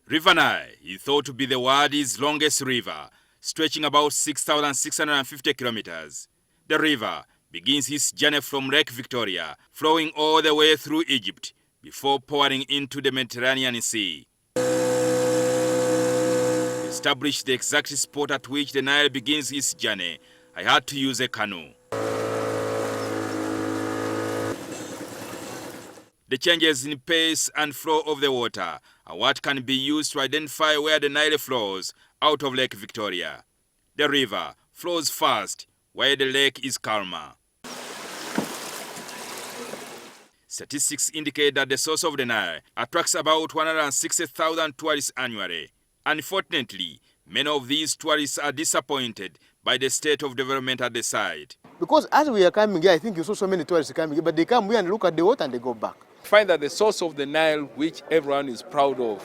River Nile is thought to be the world's longest river, stretching about 6,650 kilometers. The river begins its journey from Lake Victoria, flowing all the way through Egypt, before pouring into the Mediterranean Sea. To establish the exact spot at which the Nile begins its journey, I had to use a canoe. The changes in pace and flow of the water are what can be used to identify where the Nile flows out of Lake Victoria. The river flows fast, while the lake is calmer. Statistics indicate that the source of the Nile attracts about 160,000 tourists annually. Unfortunately, many of these tourists are disappointed by the state of development at the site. Because as we are coming here, I think you saw so many tourists coming here, but they come here and look at the water and they go back. Find that the source of the Nile, which everyone is proud of,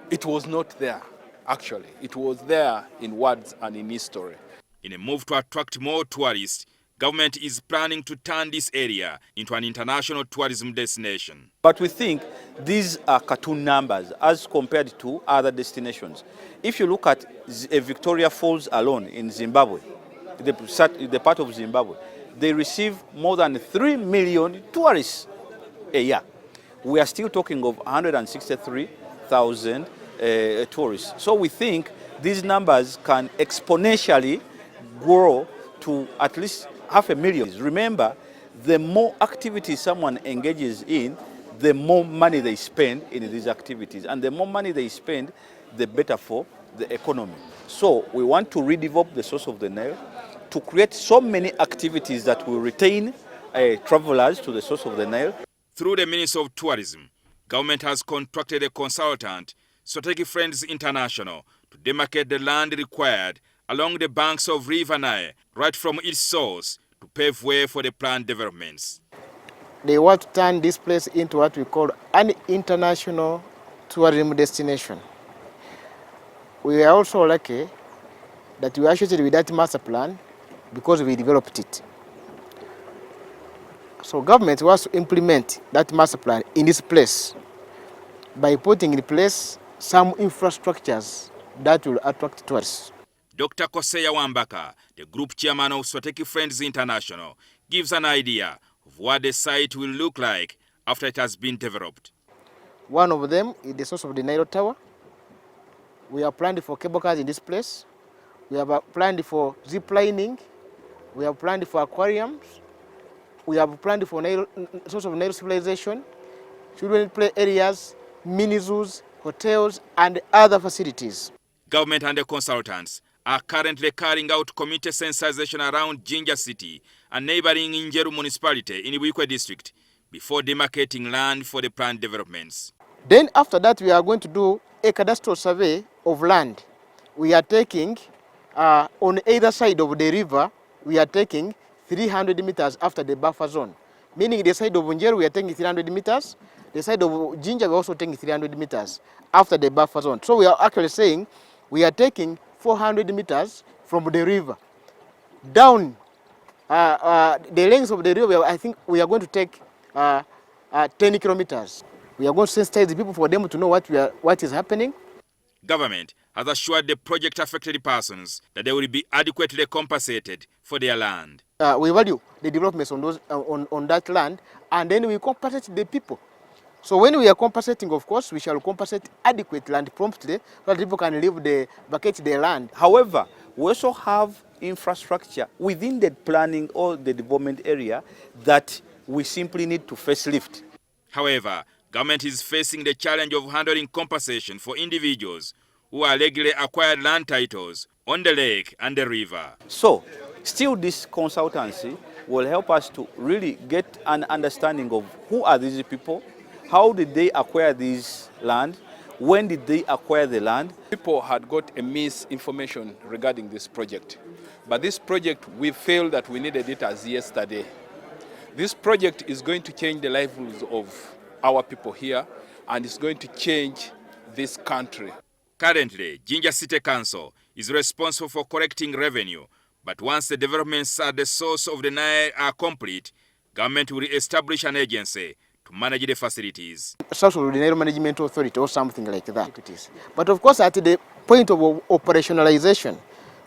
it was not there, actually. It was there in words and in history. In a move to attract more tourists, government is planning to turn this area into an international tourism destination. But we think these are cartoon numbers as compared to other destinations. If you look at Victoria Falls alone in Zimbabwe, the part of Zimbabwe, they receive more than 3 million tourists a year. We are still talking of 163,000 tourists. So we think these numbers can exponentially grow to at least 500,000. Remember, the more activities someone engages in, the more money they spend in these activities. And the more money they spend, the better for the economy. So we want to redevelop the source of the Nile to create so many activities that will retain travelers to the source of the Nile. Through the Ministry of Tourism, government has contracted a consultant, Strategic Friends International, to demarcate the land required along the banks of River Nile, right from its source, to pave way for the planned developments. They want to turn this place into what we call an international tourism destination. We are also lucky that we actually with that master plan because we developed it. So government wants to implement that master plan in this place by putting in place some infrastructures that will attract tourists. Dr. Koseya Wambaka, the group chairman of Strategic Friends International, gives an idea of what the site will look like after it has been developed. One of them is the source of the Nile Tower. We are planned for cable cars in this place. We have planned for zip lining. We have planned for aquariums. We have planned for source of Nile civilization, children play areas, mini zoos, hotels, and other facilities. Government and the consultants are currently carrying out community sensitization around Jinja city and neighboring Njeru municipality in Ibwikwe district before demarcating land for the planned developments. Then after that, we are going to do a cadastral survey of land. We are taking, on either side of the river, we are taking 300 meters after the buffer zone. Meaning the side of Njeru, we are taking 300 meters. The side of Jinja, we are also taking 300 meters after the buffer zone. So we are actually saying we are taking 400 meters from the river down. The length of the river, I think we are going to take 10 kilometers. We are going to sensitize the people for them to know what is happening. Government has assured the project-affected persons that they will be adequately compensated for their land. We value the developments on that land, and then we compensate the people. So when we are compensating, of course, we shall compensate adequate land promptly so that people can vacate their land. However, we also have infrastructure within the planning or the development area that we simply need to facelift. However, government is facing the challenge of handling compensation for individuals who are legally acquired land titles on the lake and the river. So, still this consultancy will help us to really get an understanding of who are these people, how did they acquire this land, when did they acquire the land. People had got a misinformation regarding this project. But this project, we felt that we needed it as yesterday. This project is going to change the livelihoods of our people here, and it's going to change this country. Currently, Jinja City Council is responsible for collecting revenue, but once the developments at the source of the Nile are complete, government will establish an agency to manage the facilities. South River Nile Management Authority or something like that. It is. But of course, at the point of operationalization,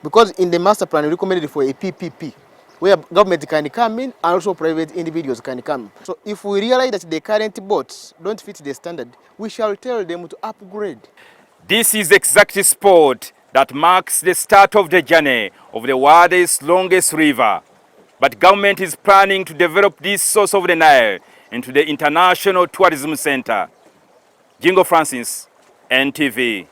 because in the master plan we recommended for a PPP, where government can come in and also private individuals can come. So if we realize that the current boats don't fit the standard, we shall tell them to upgrade. This is the exact spot that marks the start of the journey of the world's longest river. But government is planning to develop this source of the Nile into the International Tourism Center. Jjingo Francis, NTV.